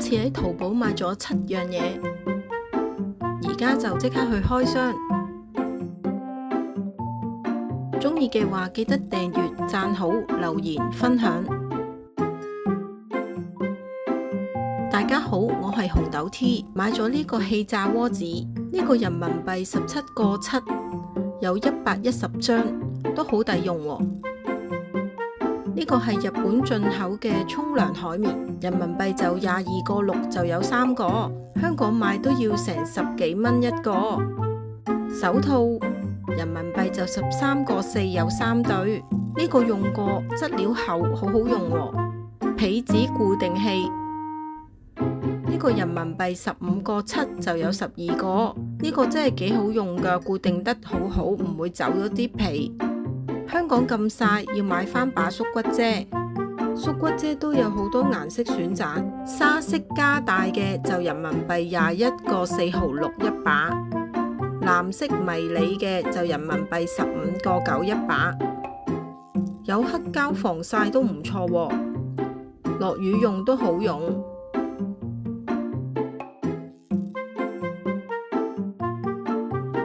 次喺淘寶買咗7樣嘢，而家就即刻去開箱。鍾意嘅話記得訂閱、讚好、留言、分享。大家好，我係紅豆 T， 買咗呢個氣炸鍋子，呢個人民幣17個7，有110張，都好抵用喎。呢個係日本進口嘅沖涼海綿，人民幣就22個6就有3個，香港買都要成10幾蚊一個。手套人民幣就13個4有3對，呢個用過，質料厚，好好用喎。被子固定器，呢個人民幣15個7就有12個，呢個真係幾好用噶，固定得好好，唔會走咗啲皮。香港咁曬，要買返把縮骨遮。縮骨遮都有好多顏色選擇，沙色加大嘅就人民幣21個4毫6一把，藍色迷你嘅就人民幣15個9一把。有黑膠防曬都唔錯喎，落雨用都好用。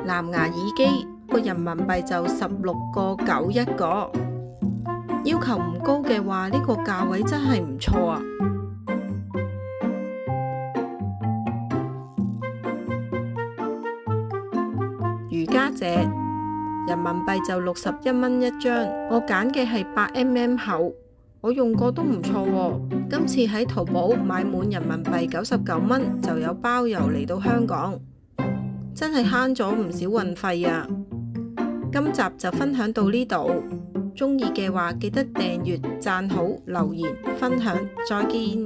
藍牙耳機，個人民幣就16個9一個。要求唔高嘅話，呢個價位真係唔錯啊。瑜伽墊，人民幣就61蚊一張，我揀嘅係8mm厚，我用過都唔錯喎。今次喺淘寶買滿人民幣99蚊就有包郵嚟到香港，真係慳咗唔少運費啊！今集就分享到呢度，鍾意嘅話記得訂閱、讚好、留言、分享，再見。